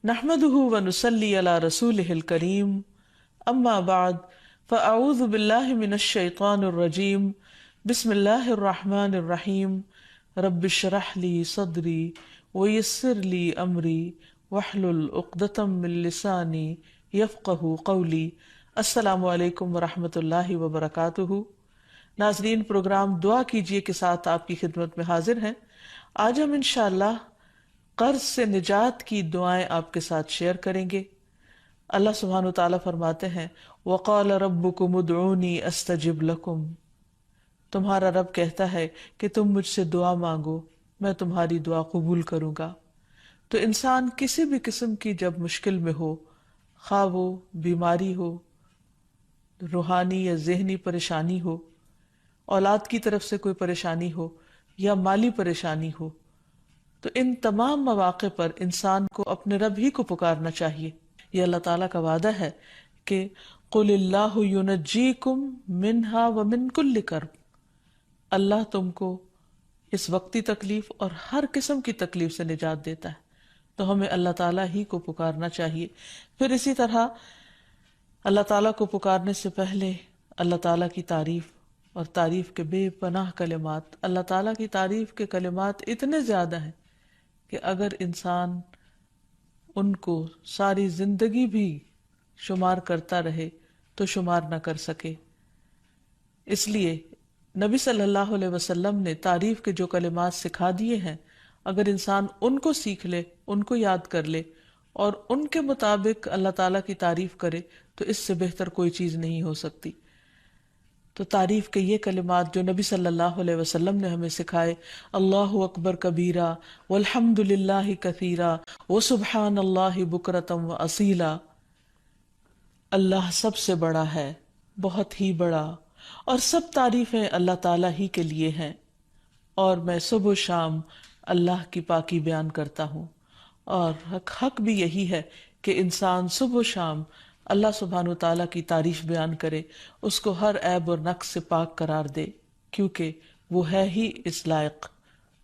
نحمده ونصلي على رسوله الكريم اما بعد فاعوذ بالله من الشيطان الرجيم بسم الله الرحمن الرحيم رب اشرح لي صدري ويسر لي امري واحلل عقدة من لساني يفقهوا قولي۔ السلام علیکم ورحمۃ اللہ وبرکاتہ۔ ناظرین، پروگرام دعا کیجئے کے ساتھ آپ کی خدمت میں حاضر ہیں۔ آج ہم انشاءاللہ قرض سے نجات کی دعائیں آپ کے ساتھ شیئر کریں گے۔ اللہ سبحانہ وتعالیٰ فرماتے ہیں وَقَالَ رَبُّكُمُ ادْعُونِي أَسْتَجِبْ لَكُمْ، تمہارا رب کہتا ہے کہ تم مجھ سے دعا مانگو، میں تمہاری دعا قبول کروں گا۔ تو انسان کسی بھی قسم کی جب مشکل میں ہو، خواہ وہ بیماری ہو، روحانی یا ذہنی پریشانی ہو، اولاد کی طرف سے کوئی پریشانی ہو یا مالی پریشانی ہو، تو ان تمام مواقع پر انسان کو اپنے رب ہی کو پکارنا چاہیے۔ یہ اللہ تعالیٰ کا وعدہ ہے کہ قُلِ اللَّهُ يُنَجِّيكُم مِّنْهَا وَمِن كُلِّ كَرْبٍ، اللہ تم کو اس وقتی تکلیف اور ہر قسم کی تکلیف سے نجات دیتا ہے، تو ہمیں اللہ تعالیٰ ہی کو پکارنا چاہیے۔ پھر اسی طرح اللہ تعالیٰ کو پکارنے سے پہلے اللہ تعالیٰ کی تعریف اور تعریف کے بے پناہ کلمات، اللہ تعالیٰ کی تعریف کے کلمات اتنے زیادہ ہیں کہ اگر انسان ان کو ساری زندگی بھی شمار کرتا رہے تو شمار نہ کر سکے۔ اس لیے نبی صلی اللہ علیہ وسلم نے تعریف کے جو کلمات سکھا دیے ہیں، اگر انسان ان کو سیکھ لے، ان کو یاد کر لے اور ان کے مطابق اللہ تعالیٰ کی تعریف کرے تو اس سے بہتر کوئی چیز نہیں ہو سکتی۔ تو تعریف کے یہ کلمات جو نبی صلی اللہ علیہ وسلم نے ہمیں سکھائے، اللہ اکبر کبیرہ والحمد للہ کثیرہ وسبحان اللہ بکرۃ واصیلا، اللہ سب سے بڑا ہے، بہت ہی بڑا، اور سب تعریفیں اللہ تعالیٰ ہی کے لیے ہیں، اور میں صبح و شام اللہ کی پاکی بیان کرتا ہوں۔ اور حق بھی یہی ہے کہ انسان صبح و شام اللہ سبحانہ وتعالیٰ کی تعریف بیان کرے، اس کو ہر عیب اور نقص سے پاک قرار دے، کیونکہ وہ ہے ہی اس لائق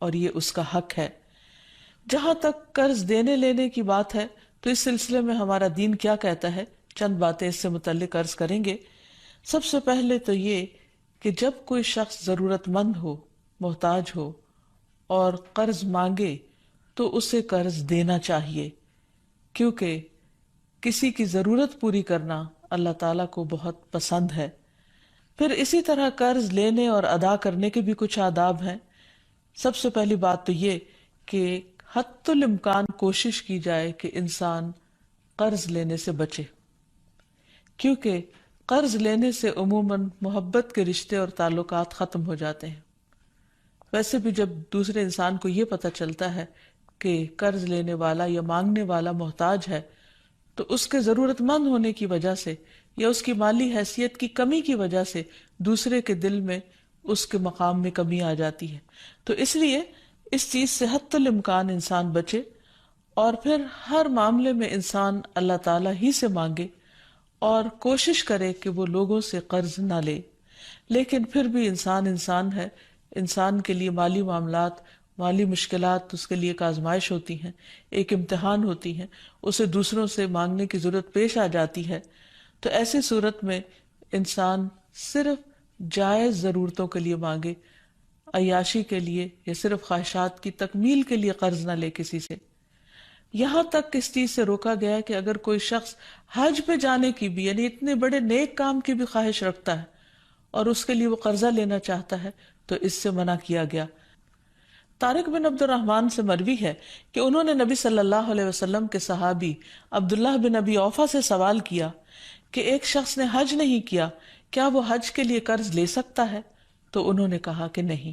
اور یہ اس کا حق ہے۔ جہاں تک قرض دینے لینے کی بات ہے تو اس سلسلے میں ہمارا دین کیا کہتا ہے، چند باتیں اس سے متعلق عرض کریں گے۔ سب سے پہلے تو یہ کہ جب کوئی شخص ضرورت مند ہو، محتاج ہو اور قرض مانگے تو اسے قرض دینا چاہیے، کیونکہ کسی کی ضرورت پوری کرنا اللہ تعالیٰ کو بہت پسند ہے۔ پھر اسی طرح قرض لینے اور ادا کرنے کے بھی کچھ آداب ہیں۔ سب سے پہلی بات تو یہ کہ حتی الامکان کوشش کی جائے کہ انسان قرض لینے سے بچے، کیونکہ قرض لینے سے عموماً محبت کے رشتے اور تعلقات ختم ہو جاتے ہیں۔ ویسے بھی جب دوسرے انسان کو یہ پتہ چلتا ہے کہ قرض لینے والا یا مانگنے والا محتاج ہے، تو اس کے ضرورت مند ہونے کی وجہ سے یا اس کی مالی حیثیت کی کمی کی وجہ سے دوسرے کے دل میں اس کے مقام میں کمی آ جاتی ہے۔ تو اس لیے اس چیز سے حتی الامکان انسان بچے، اور پھر ہر معاملے میں انسان اللہ تعالیٰ ہی سے مانگے اور کوشش کرے کہ وہ لوگوں سے قرض نہ لے۔ لیکن پھر بھی انسان ہے، انسان کے لیے مالی معاملات، مالی مشکلات اس کے لیے ایک آزمائش ہوتی ہیں، ایک امتحان ہوتی ہیں، اسے دوسروں سے مانگنے کی ضرورت پیش آ جاتی ہے۔ تو ایسی صورت میں انسان صرف جائز ضرورتوں کے لیے مانگے، عیاشی کے لیے یا صرف خواہشات کی تکمیل کے لیے قرض نہ لے کسی سے۔ یہاں تک اس چیز سے روکا گیا ہے کہ اگر کوئی شخص حج پہ جانے کی بھی، یعنی اتنے بڑے نیک کام کی بھی خواہش رکھتا ہے اور اس کے لیے وہ قرضہ لینا چاہتا ہے تو اس سے منع کیا گیا۔ طارق بن عبد الرحمن سے مروی ہے کہ انہوں نے نبی صلی اللہ علیہ وسلم کے صحابی عبداللہ بن ابی اوفا سے سوال کیا کہ ایک شخص نے حج نہیں کیا، کیا وہ حج کے لیے قرض لے سکتا ہے؟ تو انہوں نے کہا کہ نہیں،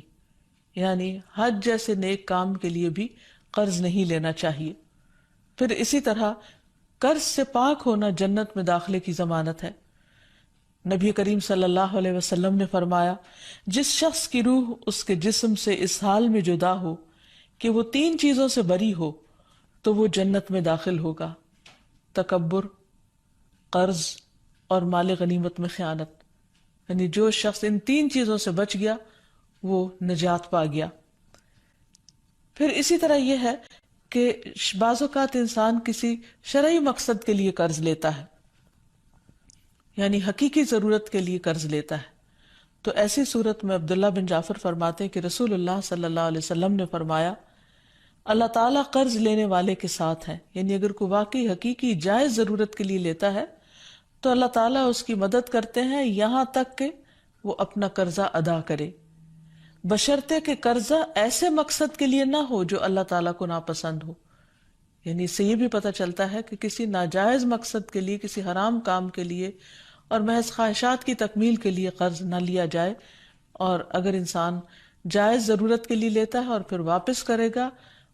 یعنی حج جیسے نیک کام کے لیے بھی قرض نہیں لینا چاہیے۔ پھر اسی طرح قرض سے پاک ہونا جنت میں داخلے کی ضمانت ہے۔ نبی کریم صلی اللہ علیہ وسلم نے فرمایا، جس شخص کی روح اس کے جسم سے اس حال میں جدا ہو کہ وہ 3 چیزوں سے بری ہو تو وہ جنت میں داخل ہوگا: تکبر، قرض اور مال غنیمت میں خیانت۔ یعنی جو شخص ان 3 چیزوں سے بچ گیا وہ نجات پا گیا۔ پھر اسی طرح یہ ہے کہ بعض اوقات انسان کسی شرعی مقصد کے لیے قرض لیتا ہے، یعنی حقیقی ضرورت کے لیے قرض لیتا ہے، تو ایسی صورت میں عبداللہ بن جعفر فرماتے ہیں کہ رسول اللہ صلی اللہ علیہ وسلم نے فرمایا اللہ تعالیٰ قرض لینے والے کے ساتھ ہے، یعنی اگر کوئی واقعی حقیقی جائز ضرورت کے لیے لیتا ہے تو اللہ تعالیٰ اس کی مدد کرتے ہیں یہاں تک کہ وہ اپنا قرضہ ادا کرے، بشرطے کہ قرضہ ایسے مقصد کے لیے نہ ہو جو اللہ تعالیٰ کو ناپسند ہو۔ یعنی اس سے یہ بھی پتہ چلتا ہے کہ کسی ناجائز مقصد کے لیے، کسی حرام کام کے لیے اور محض خواہشات کی تکمیل کے لیے قرض نہ لیا جائے، اور اگر انسان جائز ضرورت کے لیے لیتا ہے اور پھر واپس کرے گا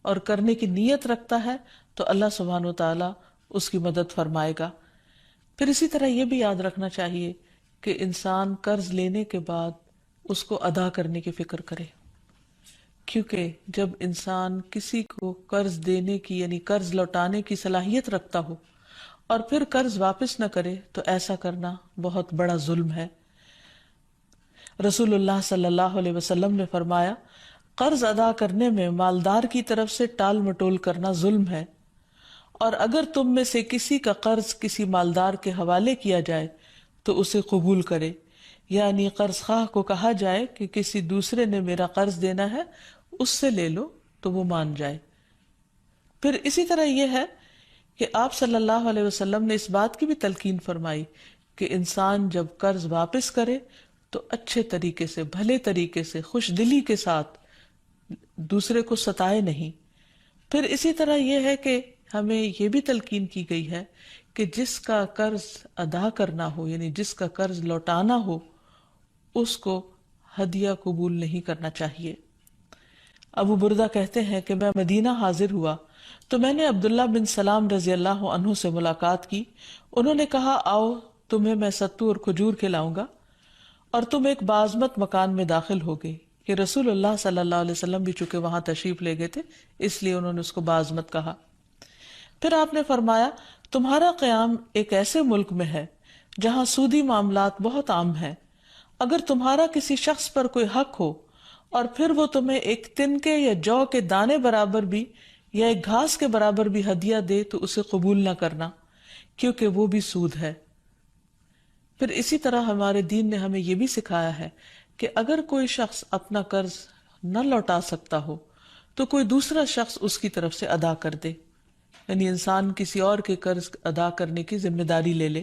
اور کرنے کی نیت رکھتا ہے تو اللہ سبحانہ و تعالیٰ اس کی مدد فرمائے گا۔ پھر اسی طرح یہ بھی یاد رکھنا چاہیے کہ انسان قرض لینے کے بعد اس کو ادا کرنے کی فکر کرے، کیونکہ جب انسان کسی کو قرض دینے کی یعنی قرض لوٹانے کی صلاحیت رکھتا ہو اور پھر قرض واپس نہ کرے تو ایسا کرنا بہت بڑا ظلم ہے۔ رسول اللہ صلی اللہ علیہ وسلم نے فرمایا قرض ادا کرنے میں مالدار کی طرف سے ٹال مٹول کرنا ظلم ہے، اور اگر تم میں سے کسی کا قرض کسی مالدار کے حوالے کیا جائے تو اسے قبول کرے، یعنی قرض خواہ کو کہا جائے کہ کسی دوسرے نے میرا قرض دینا ہے اس سے لے لو تو وہ مان جائے۔ پھر اسی طرح یہ ہے کہ آپ صلی اللہ علیہ وسلم نے اس بات کی بھی تلقین فرمائی کہ انسان جب قرض واپس کرے تو اچھے طریقے سے، بھلے طریقے سے، خوش دلی کے ساتھ دوسرے کو ستائے نہیں۔ پھر اسی طرح یہ ہے کہ ہمیں یہ بھی تلقین کی گئی ہے کہ جس کا قرض ادا کرنا ہو یعنی جس کا قرض لوٹانا ہو اس کو ہدیہ قبول نہیں کرنا چاہیے۔ ابو بردہ کہتے ہیں کہ میں مدینہ حاضر ہوا تو میں نے عبداللہ بن سلام رضی اللہ عنہ سے ملاقات کی۔ انہوں نے کہا آؤ تمہیں میں ستو اور کھجور کھلاؤں گا، اور تم ایک باعظمت مکان میں داخل ہو گئے، کہ رسول اللہ صلی اللہ علیہ وسلم بھی چونکہ وہاں تشریف لے گئے تھے اس لیے انہوں نے اس کو باعظمت کہا۔ پھر آپ نے فرمایا تمہارا قیام ایک ایسے ملک میں ہے جہاں سودی معاملات بہت عام ہیں، اگر تمہارا کسی شخص پر کوئی حق ہو اور پھر وہ تمہیں ایک تنکے یا جو کے دانے برابر بھی یا ایک گھاس کے برابر بھی ہدیہ دے تو اسے قبول نہ کرنا، کیونکہ وہ بھی سود ہے۔ پھر اسی طرح ہمارے دین نے ہمیں یہ بھی سکھایا ہے کہ اگر کوئی شخص اپنا قرض نہ لوٹا سکتا ہو تو کوئی دوسرا شخص اس کی طرف سے ادا کر دے، یعنی انسان کسی اور کے قرض ادا کرنے کی ذمہ داری لے لے،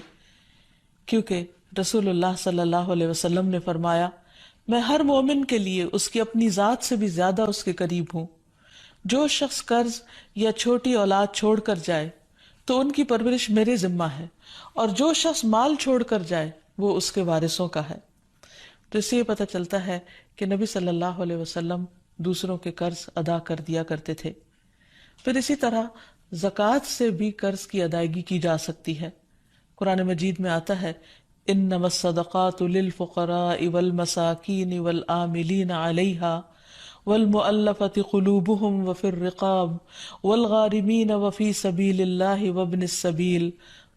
کیونکہ رسول اللہ صلی اللہ علیہ وسلم نے فرمایا میں ہر مومن کے لیے اس کی اپنی ذات سے بھی زیادہ اس کے قریب ہوں۔ جو شخص قرض یا چھوٹی اولاد چھوڑ کر جائے تو ان کی پرورش میرے ذمہ ہے، اور جو شخص مال چھوڑ کر جائے وہ اس کے وارثوں کا ہے۔ تو اس سے یہ پتہ چلتا ہے کہ نبی صلی اللہ علیہ وسلم دوسروں کے قرض ادا کر دیا کرتے تھے۔ پھر اسی طرح زکوٰۃ سے بھی قرض کی ادائیگی کی جا سکتی ہے۔ قرآن مجید میں آتا ہے انما الصدقات للفقراء والمساکین والعاملین علیہا والمؤلفۃ قلوبہم وفی الرقاب والغارمین وفی سبیل اللہ وابن السبیل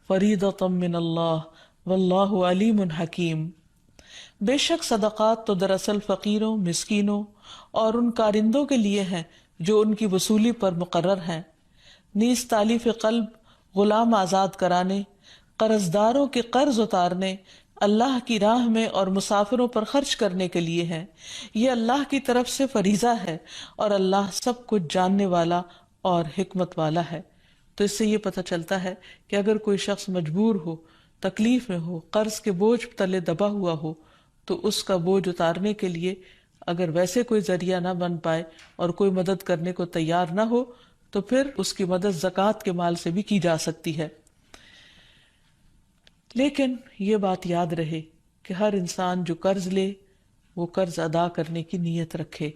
فریضۃ من اللہ واللہ علیم حکیم۔ بے شک صدقات تو دراصل فقیروں، مسکینوں اور ان کارندوں کے لیے ہیں جو ان کی وصولی پر مقرر ہیں، نیز تالیف قلب، غلام آزاد کرانے، قرضداروں کے قرض اتارنے، اللہ کی راہ میں اور مسافروں پر خرچ کرنے کے لیے ہیں۔ یہ اللہ کی طرف سے فریضہ ہے اور اللہ سب کچھ جاننے والا اور حکمت والا ہے۔ تو اس سے یہ پتہ چلتا ہے کہ اگر کوئی شخص مجبور ہو، تکلیف میں ہو، قرض کے بوجھ تلے دبا ہوا ہو تو اس کا بوجھ اتارنے کے لیے اگر ویسے کوئی ذریعہ نہ بن پائے اور کوئی مدد کرنے کو تیار نہ ہو تو پھر اس کی مدد زکوٰۃ کے مال سے بھی کی جا سکتی ہے۔ لیکن یہ بات یاد رہے کہ ہر انسان جو قرض لے وہ قرض ادا کرنے کی نیت رکھے،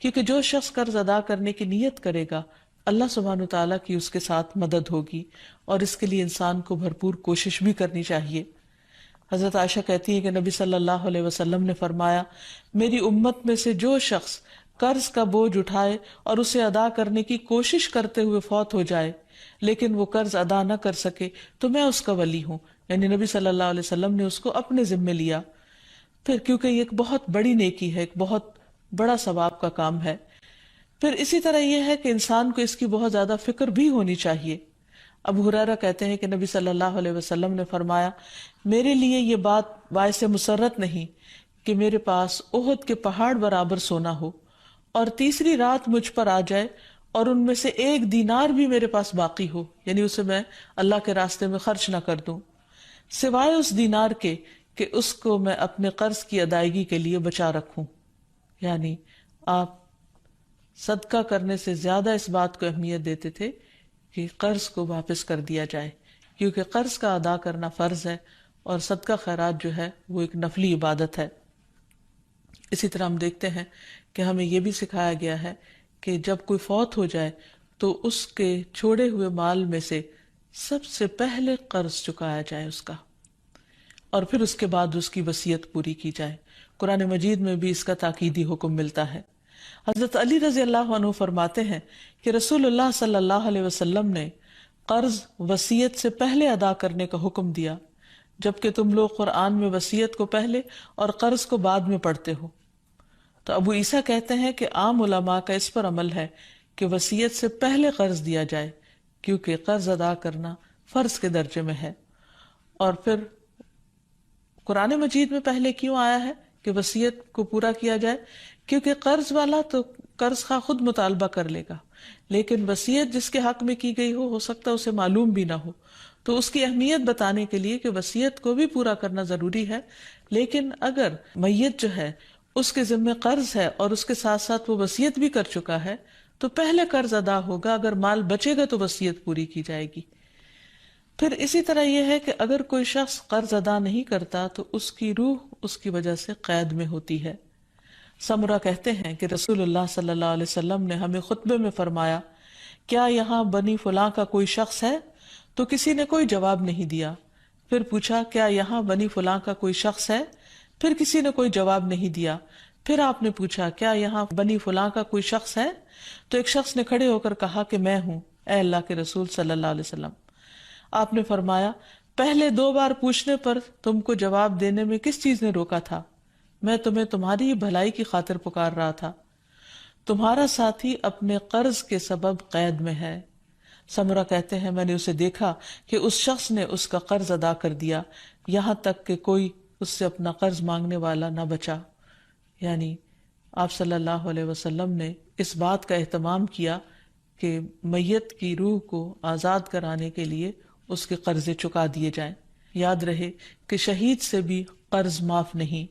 کیونکہ جو شخص قرض ادا کرنے کی نیت کرے گا اللہ سبحانہ تعالیٰ کی اس کے ساتھ مدد ہوگی، اور اس کے لیے انسان کو بھرپور کوشش بھی کرنی چاہیے۔ حضرت عائشہ کہتی ہے کہ نبی صلی اللہ علیہ وسلم نے فرمایا میری امت میں سے جو شخص قرض کا بوجھ اٹھائے اور اسے ادا کرنے کی کوشش کرتے ہوئے فوت ہو جائے لیکن وہ قرض ادا نہ کر سکے تو میں اس کا ولی ہوں، یعنی نبی صلی اللہ علیہ وسلم نے اس کو اپنے ذمے لیا۔ پھر کیونکہ یہ ایک بہت بڑی نیکی ہے، ایک بہت بڑا ثواب کا کام ہے، پھر اسی طرح یہ ہے کہ انسان کو اس کی بہت زیادہ فکر بھی ہونی چاہیے۔ ابو ہریرہ کہتے ہیں کہ نبی صلی اللہ علیہ وسلم نے فرمایا، میرے لیے یہ بات باعث مسرت نہیں کہ میرے پاس احد کے پہاڑ برابر سونا ہو اور تیسری رات مجھ پر آ جائے اور ان میں سے 1 دینار بھی میرے پاس باقی ہو، یعنی اسے میں اللہ کے راستے میں خرچ نہ کر دوں، سوائے اس دینار کے کہ اس کو میں اپنے قرض کی ادائیگی کے لیے بچا رکھوں۔ یعنی آپ صدقہ کرنے سے زیادہ اس بات کو اہمیت دیتے تھے کہ قرض کو واپس کر دیا جائے، کیونکہ قرض کا ادا کرنا فرض ہے اور صدقہ خیرات جو ہے وہ ایک نفلی عبادت ہے۔ اسی طرح ہم دیکھتے ہیں کہ ہمیں یہ بھی سکھایا گیا ہے کہ جب کوئی فوت ہو جائے تو اس کے چھوڑے ہوئے مال میں سے سب سے پہلے قرض چکایا جائے اس کا، اور پھر اس کے بعد اس کی وصیت پوری کی جائے۔ قرآن مجید میں بھی اس کا تاکیدی حکم ملتا ہے۔ حضرت علی رضی اللہ عنہ فرماتے ہیں کہ رسول اللہ صلی اللہ علیہ وسلم نے قرض وصیت سے پہلے ادا کرنے کا حکم دیا، جبکہ تم لوگ قرآن میں وصیت کو پہلے اور قرض کو بعد میں پڑھتے ہو۔ تو ابو عیسیٰ کہتے ہیں کہ عام علماء کا اس پر عمل ہے کہ وصیت سے پہلے قرض دیا جائے، کیونکہ قرض ادا کرنا فرض کے درجے میں ہے۔ اور پھر قرآن مجید میں پہلے کیوں آیا ہے کہ وصیت کو پورا کیا جائے؟ کیونکہ قرض والا تو قرض خواہ خود مطالبہ کر لے گا، لیکن وصیت جس کے حق میں کی گئی ہو سکتا ہے اسے معلوم بھی نہ ہو، تو اس کی اہمیت بتانے کے لیے کہ وصیت کو بھی پورا کرنا ضروری ہے۔ لیکن اگر میت جو ہے اس کے ذمہ قرض ہے اور اس کے ساتھ ساتھ وہ وصیت بھی کر چکا ہے تو پہلے قرض ادا ہوگا، اگر مال بچے گا تو وصیت پوری کی جائے گی۔ پھر اسی طرح یہ ہے کہ اگر کوئی شخص قرض ادا نہیں کرتا تو اس کی روح اس کی وجہ سے قید میں ہوتی ہے۔ سمرہ کہتے ہیں کہ رسول اللہ صلی اللہ علیہ وسلم نے ہمیں خطبے میں فرمایا، کیا یہاں بنی فلاں کا کوئی شخص ہے؟ تو کسی نے کوئی جواب نہیں دیا۔ پھر پوچھا، کیا یہاں بنی فلاں کا کوئی شخص ہے؟ پھر کسی نے کوئی جواب نہیں دیا۔ پھر آپ نے پوچھا، کیا یہاں بنی فلاں کا کوئی شخص ہے؟ تو ایک شخص نے کھڑے ہو کر کہا کہ میں ہوں، اے اللہ کے رسول صلی اللہ علیہ وسلم۔ آپ نے فرمایا، پہلے 2 بار پوچھنے پر تم کو جواب دینے میں کس چیز نے روکا تھا؟ میں تمہیں تمہاری ہی بھلائی کی خاطر پکار رہا تھا۔ تمہارا ساتھی اپنے قرض کے سبب قید میں ہے۔ سمرہ کہتے ہیں، میں نے اسے دیکھا کہ اس شخص نے اس کا قرض ادا کر دیا، یہاں تک کہ کوئی اس سے اپنا قرض مانگنے والا نہ بچا۔ یعنی آپ صلی اللہ علیہ وسلم نے اس بات کا اہتمام کیا کہ میت کی روح کو آزاد کرانے کے لیے اس کے قرضے چکا دیے جائیں۔ یاد رہے کہ شہید سے بھی قرض معاف نہیں۔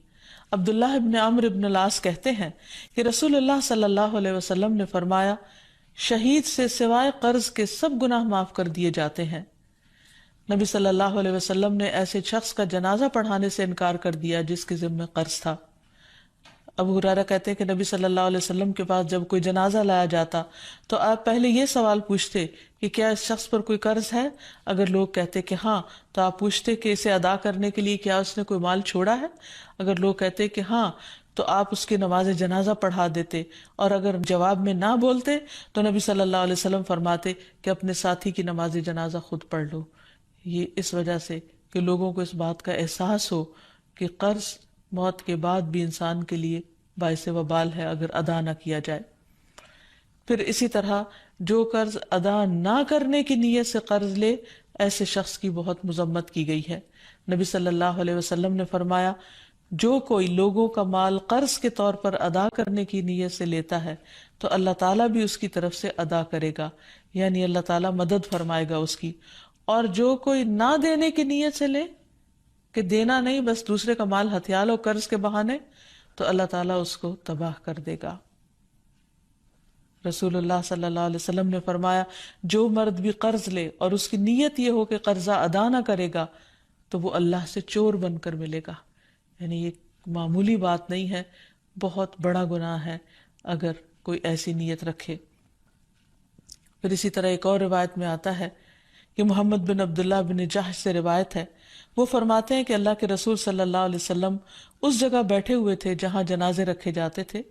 عبداللہ ابن عمرو ابن العاص کہتے ہیں کہ رسول اللہ صلی اللہ علیہ وسلم نے فرمایا، شہید سے سوائے قرض کے سب گناہ معاف کر دیے جاتے ہیں۔ نبی صلی اللہ علیہ وسلم نے ایسے شخص کا جنازہ پڑھانے سے انکار کر دیا جس کے ذمہ قرض تھا۔ ابو ہریرہ کہتے ہیں کہ نبی صلی اللہ علیہ وسلم کے پاس جب کوئی جنازہ لایا جاتا تو آپ پہلے یہ سوال پوچھتے کہ کیا اس شخص پر کوئی قرض ہے؟ اگر لوگ کہتے کہ ہاں تو آپ پوچھتے کہ اسے ادا کرنے کے لیے کیا اس نے کوئی مال چھوڑا ہے؟ اگر لوگ کہتے کہ ہاں تو آپ اس کی نماز جنازہ پڑھا دیتے، اور اگر جواب میں نہ بولتے تو نبی صلی اللہ علیہ وسلم فرماتے کہ اپنے ساتھی کی نماز جنازہ خود پڑھ لو۔ یہ اس وجہ سے کہ لوگوں کو اس بات کا احساس ہو کہ قرض موت کے بعد بھی انسان کے لیے باعث وبال ہے اگر ادا نہ کیا جائے۔ پھر اسی طرح جو قرض ادا نہ کرنے کی نیت سے قرض لے، ایسے شخص کی بہت مذمت کی گئی ہے۔ نبی صلی اللہ علیہ وسلم نے فرمایا، جو کوئی لوگوں کا مال قرض کے طور پر ادا کرنے کی نیت سے لیتا ہے تو اللہ تعالیٰ بھی اس کی طرف سے ادا کرے گا، یعنی اللہ تعالیٰ مدد فرمائے گا اس کی۔ اور جو کوئی نہ دینے کی نیت سے لے کہ دینا نہیں، بس دوسرے کا مال ہتھیال ہو قرض کے بہانے، تو اللہ تعالیٰ اس کو تباہ کر دے گا۔ رسول اللہ صلی اللہ علیہ وسلم نے فرمایا، جو مرد بھی قرض لے اور اس کی نیت یہ ہو کہ قرضہ ادا نہ کرے گا تو وہ اللہ سے چور بن کر ملے گا۔ یعنی یہ معمولی بات نہیں ہے، بہت بڑا گناہ ہے اگر کوئی ایسی نیت رکھے۔ پھر اسی طرح ایک اور روایت میں آتا ہے کہ محمد بن عبداللہ بن جحش سے روایت ہے، وہ فرماتے ہیں کہ اللہ کے رسول صلی اللہ علیہ وسلم اس جگہ بیٹھے ہوئے تھے جہاں جنازے رکھے جاتے تھے،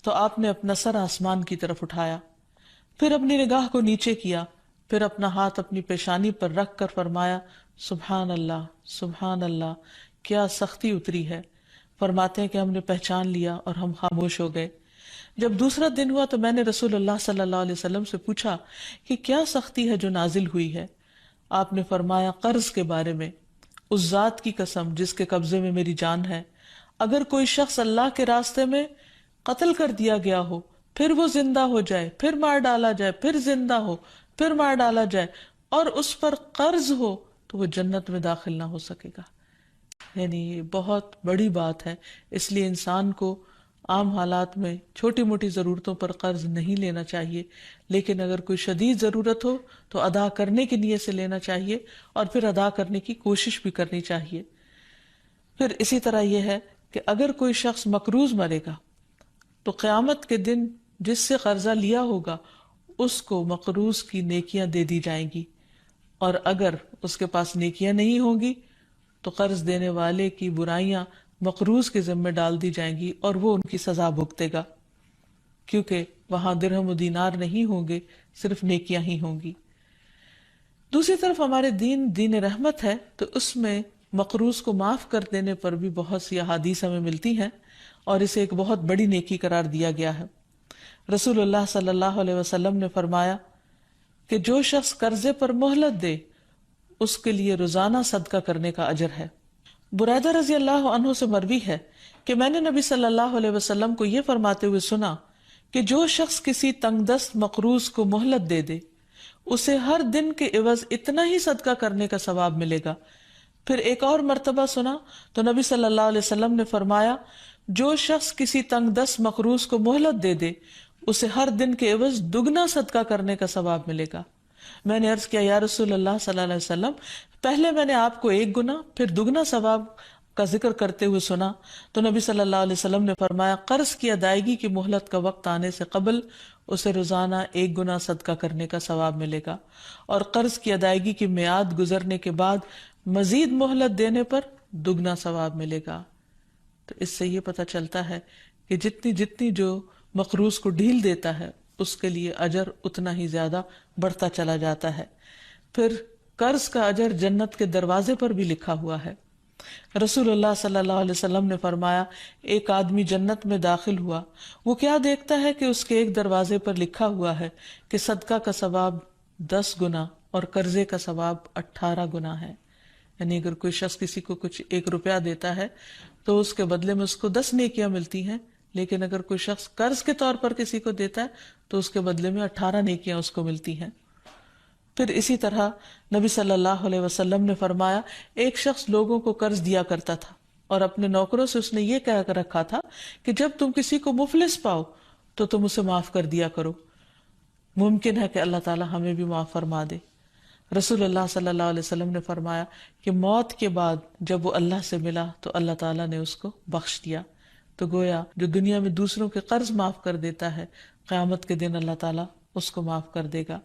تو آپ نے اپنا سر آسمان کی طرف اٹھایا، پھر اپنی نگاہ کو نیچے کیا، پھر اپنا ہاتھ اپنی پیشانی پر رکھ کر فرمایا، سبحان اللہ، سبحان اللہ، کیا سختی اتری ہے۔ فرماتے ہیں کہ ہم نے پہچان لیا اور ہم خاموش ہو گئے۔ جب دوسرا دن ہوا تو میں نے رسول اللہ صلی اللہ علیہ وسلم سے پوچھا کہ کیا سختی ہے جو نازل ہوئی ہے؟ آپ نے فرمایا قرض کے بارے میں، اس ذات کی قسم جس کے قبضے میں میری جان ہے، اگر کوئی شخص اللہ کے راستے میں قتل کر دیا گیا ہو، پھر وہ زندہ ہو جائے، پھر مار ڈالا جائے، پھر زندہ ہو، پھر مار ڈالا جائے، اور اس پر قرض ہو، تو وہ جنت میں داخل نہ ہو سکے گا۔ یعنی یہ بہت بڑی بات ہے، اس لیے انسان کو عام حالات میں چھوٹی موٹی ضرورتوں پر قرض نہیں لینا چاہیے، لیکن اگر کوئی شدید ضرورت ہو تو ادا کرنے کی نیت سے لینا چاہیے، اور پھر ادا کرنے کی کوشش بھی کرنی چاہیے۔ پھر اسی طرح یہ ہے کہ اگر کوئی شخص مقروض مرے گا تو قیامت کے دن جس سے قرضہ لیا ہوگا اس کو مقروض کی نیکیاں دے دی جائیں گی، اور اگر اس کے پاس نیکیاں نہیں ہوں گی تو قرض دینے والے کی برائیاں مقروض کے ذمہ ڈال دی جائیں گی، اور وہ ان کی سزا بھگتے گا، کیونکہ وہاں درہم و دینار نہیں ہوں گے، صرف نیکیاں ہی ہوں گی۔ دوسری طرف ہمارے دین رحمت ہے، تو اس میں مقروض کو معاف کر دینے پر بھی بہت سی احادیث ہمیں ملتی ہیں، اور اسے ایک بہت بڑی نیکی قرار دیا گیا ہے۔ رسول اللہ صلی اللہ علیہ وسلم نے فرمایا کہ جو شخص قرضے پر مہلت دے اس کے لیے روزانہ صدقہ کرنے کا اجر ہے۔ بریدہ رضی اللہ عنہ سے مروی ہے کہ میں نے نبی صلی اللہ علیہ وسلم کو یہ فرماتے ہوئے سنا کہ جو شخص کسی تنگ دست مقروض کو مہلت دے دے اسے ہر دن کے عوض اتنا ہی صدقہ کرنے کا ثواب ملے گا۔ پھر ایک اور مرتبہ سنا تو نبی صلی اللہ علیہ وسلم نے فرمایا جو شخص کسی تنگ دست مقروض کو مہلت دے دے اسے ہر دن کے عوض دگنا صدقہ کرنے کا ثواب ملے گا۔ میں نے عرض کیا یا رسول اللہ صلی اللہ علیہ وسلم، پہلے میں نے آپ کو ایک گنا پھر دگنا ثواب کا ذکر کرتے ہوئے سنا تو نبی صلی اللہ علیہ وسلم نے فرمایا قرض کی ادائیگی کی مہلت کا وقت آنے سے قبل اسے روزانہ ایک گنا صدقہ کرنے کا ثواب ملے گا، اور قرض کی ادائیگی کی میعاد گزرنے کے بعد مزید مہلت دینے پر دگنا ثواب ملے گا۔ تو اس سے یہ پتہ چلتا ہے کہ جتنی جو مقروض کو ڈھیل دیتا ہے اس کے لیے اجر اتنا ہی زیادہ بڑھتا چلا جاتا ہے۔ پھر قرض کا اجر جنت کے دروازے پر بھی لکھا ہوا ہے۔ رسول اللہ صلی اللہ علیہ وسلم نے فرمایا ایک آدمی جنت میں داخل ہوا، وہ کیا دیکھتا ہے کہ اس کے ایک دروازے پر لکھا ہوا ہے کہ صدقہ کا ثواب 10 گنا اور قرضے کا ثواب 18 گنا ہے۔ یعنی اگر کوئی شخص کسی کو کچھ 1 روپیہ دیتا ہے تو اس کے بدلے میں اس کو 10 نیکیاں ملتی ہیں، لیکن اگر کوئی شخص قرض کے طور پر کسی کو دیتا ہے تو اس کے بدلے میں 18 نیکیاں اس کو ملتی ہیں۔ پھر اسی طرح نبی صلی اللہ علیہ وسلم نے فرمایا ایک شخص لوگوں کو قرض دیا کرتا تھا اور اپنے نوکروں سے اس نے یہ کہہ کر رکھا تھا کہ جب تم کسی کو مفلس پاؤ تو تم اسے معاف کر دیا کرو، ممکن ہے کہ اللہ تعالی ہمیں بھی معاف فرما دے۔ رسول اللہ صلی اللہ علیہ وسلم نے فرمایا کہ موت کے بعد جب وہ اللہ سے ملا تو اللہ تعالیٰ نے اس کو بخش دیا۔ تو گویا جو دنیا میں دوسروں کے قرض معاف کر دیتا ہے قیامت کے دن اللہ تعالیٰ اس کو معاف کر دے گا۔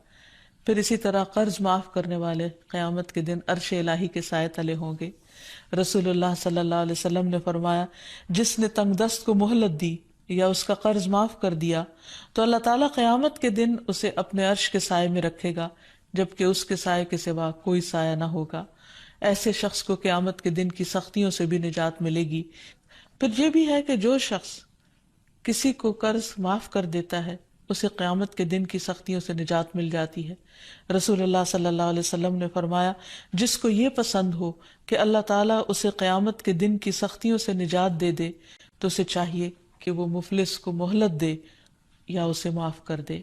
پھر اسی طرح قرض معاف کرنے والے قیامت کے دن عرش الہی کے سائے تلے ہوں گے۔ رسول اللہ صلی اللہ علیہ وسلم نے فرمایا جس نے تنگ دست کو مہلت دی یا اس کا قرض معاف کر دیا تو اللہ تعالیٰ قیامت کے دن اسے اپنے عرش کے سائے میں رکھے گا، جبکہ اس کے سائے کے سوا کوئی سایہ نہ ہوگا۔ ایسے شخص کو قیامت کے دن کی سختیوں سے بھی نجات ملے گی۔ پھر یہ بھی ہے کہ جو شخص کسی کو قرض معاف کر دیتا ہے اسے قیامت کے دن کی سختیوں سے نجات مل جاتی ہے۔ رسول اللہ صلی اللہ علیہ وسلم نے فرمایا جس کو یہ پسند ہو کہ اللہ تعالیٰ اسے قیامت کے دن کی سختیوں سے نجات دے دے تو اسے چاہیے کہ وہ مفلس کو مہلت دے یا اسے معاف کر دے۔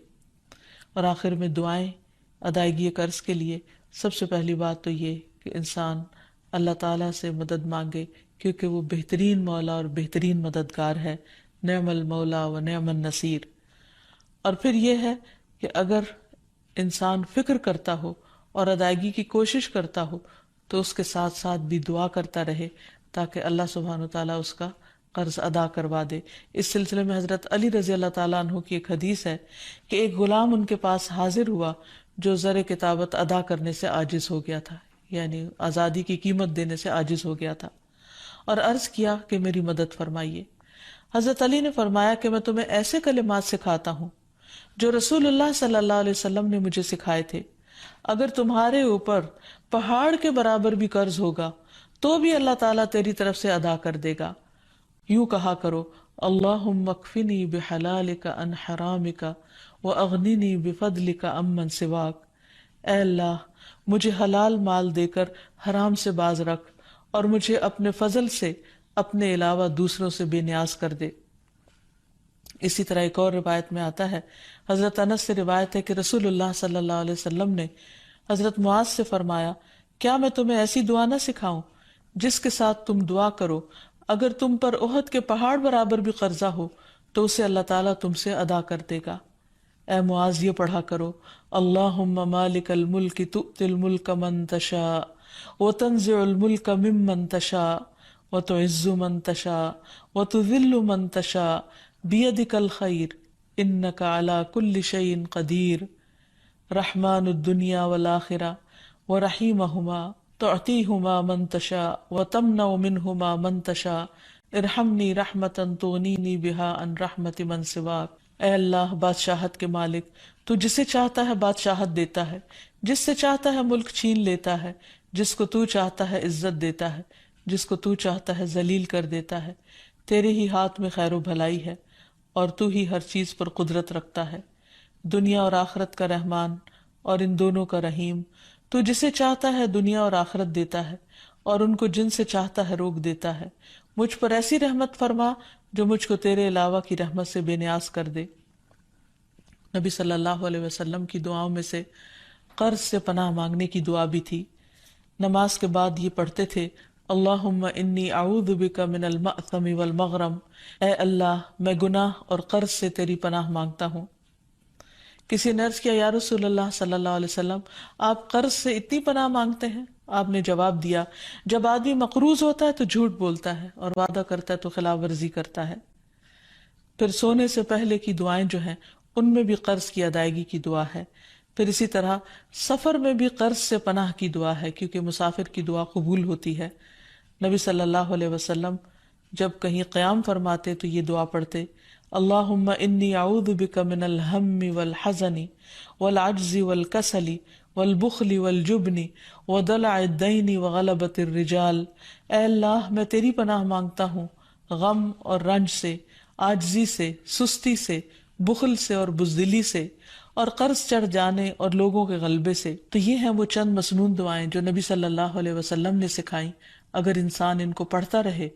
اور آخر میں دعائیں ادائیگی قرض کے لیے، سب سے پہلی بات تو یہ کہ انسان اللہ تعالیٰ سے مدد مانگے، کیونکہ وہ بہترین مولا اور بہترین مددگار ہے، نعم المولا و نعم النصیر۔ اور پھر یہ ہے کہ اگر انسان فکر کرتا ہو اور ادائیگی کی کوشش کرتا ہو تو اس کے ساتھ ساتھ بھی دعا کرتا رہے تاکہ اللہ سبحانہ وتعالیٰ اس کا قرض ادا کروا دے۔ اس سلسلے میں حضرت علی رضی اللہ تعالیٰ عنہ کی ایک حدیث ہے کہ ایک غلام ان کے پاس حاضر ہوا جو زر کتابت ادا کرنے سے عاجز ہو گیا تھا، یعنی آزادی کی قیمت دینے سے عاجز ہو گیا تھا، اور عرض کیا کہ میری مدد فرمائیے۔ حضرت علی نے فرمایا کہ میں تمہیں ایسے کلمات سکھاتا ہوں جو رسول اللہ صلی اللہ علیہ وسلم نے مجھے سکھائے تھے، اگر تمہارے اوپر پہاڑ کے برابر بھی قرض ہوگا تو بھی اللہ تعالیٰ تیری طرف سے ادا کر دے گا۔ یوں کہا کرو اللہم اکفنی بحلالک عن حرامک واغننی بفضلک عمن سواک۔ اے اللہ مجھے حلال مال دے کر حرام سے باز رکھ اور مجھے اپنے فضل سے اپنے علاوہ دوسروں سے بے نیاز کر دے۔ اسی طرح ایک اور روایت میں آتا ہے، حضرت انس سے روایت ہے کہ رسول اللہ صلی اللہ علیہ وسلم نے حضرت معاذ سے فرمایا، کیا میں تمہیں ایسی دعا نہ سکھاؤں جس کے ساتھ تم دعا کرو اگر تم پر احد کے پہاڑ برابر بھی قرضہ ہو تو اسے اللہ تعالیٰ تم سے ادا کر دے گا۔ اے معاذ یہ پڑھا کرو، اللہم مالک الملک تؤتی الملک من تشاء وتنزع الملک ممن تشاء وتعز من تشاء وتذل من تشاء بیدک الخیر انک علی کل شیء قدیر، رحمن الدنیا والآخرہ ورحیمہما تعطیہما من تشاء وتمنع منہما من تشاء ارحمنی رحمتا تغنینی بہا عن رحمت من سواک۔ اے اللہ بادشاہت کے مالک، تو جسے چاہتا ہے بادشاہت دیتا ہے، جس سے چاہتا ہے ملک چھین لیتا ہے، جس کو تو چاہتا ہے عزت دیتا ہے، جس کو تو چاہتا ہے ذلیل کر دیتا ہے۔ تیرے ہی ہاتھ میں خیر و بھلائی ہے اور تو ہی ہر چیز پر قدرت رکھتا ہے، دنیا اور آخرت کا رحمان اور ان دونوں کا رحیم۔ تو جسے چاہتا ہے دنیا اور آخرت دیتا ہے اور ان کو جن سے چاہتا ہے روک دیتا ہے۔ مجھ پر ایسی رحمت فرما جو مجھ کو تیرے علاوہ کی رحمت سے بے نیاز کر دے۔ نبی صلی اللہ علیہ وسلم کی دعاؤں میں سے قرض سے پناہ مانگنے کی دعا بھی تھی۔ نماز کے بعد یہ پڑھتے تھے، اللہم انی اعوذ بک من المأثم والمغرم، اے اللہ میں گناہ اور قرض سے تیری پناہ مانگتا ہوں۔ کسی نے عرض کیا، یا رسول اللہ صلی اللہ علیہ وسلم آپ قرض سے اتنی پناہ مانگتے ہیں؟ آپ نے جواب دیا، جب آدمی مقروض ہوتا ہے تو جھوٹ بولتا ہے اور وعدہ کرتا ہے تو خلاف ورزی کرتا ہے۔ پھر سونے سے پہلے کی دعائیں جو ہیں ان میں بھی قرض کی ادائیگی کی دعا ہے۔ پھر اسی طرح سفر میں بھی قرض سے پناہ کی دعا ہے، کیونکہ مسافر کی دعا قبول ہوتی ہے۔ نبی صلی اللہ علیہ وسلم جب کہیں قیام فرماتے تو یہ دعا پڑھتے، اللہم انی اعوذ بک من الہم والحزن والعجز والکسل والبخل والجبن ودلع الدین وغلبۃ الرجال۔ اے اللہ میں تیری پناہ مانگتا ہوں غم اور رنج سے، عاجزی سے، سستی سے، بخل سے اور بزدلی سے، اور قرض چڑھ جانے اور لوگوں کے غلبے سے۔ تو یہ ہیں وہ چند مسنون دعائیں جو نبی صلی اللہ علیہ وسلم نے سکھائیں۔ اگر انسان ان کو پڑھتا رہے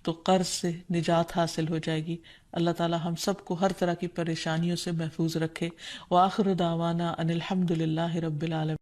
تو قرض سے نجات حاصل ہو جائے گی۔ اللہ تعالی ہم سب کو ہر طرح کی پریشانیوں سے محفوظ رکھے۔ وآخر دعوانا ان الحمد للہ رب العالمین۔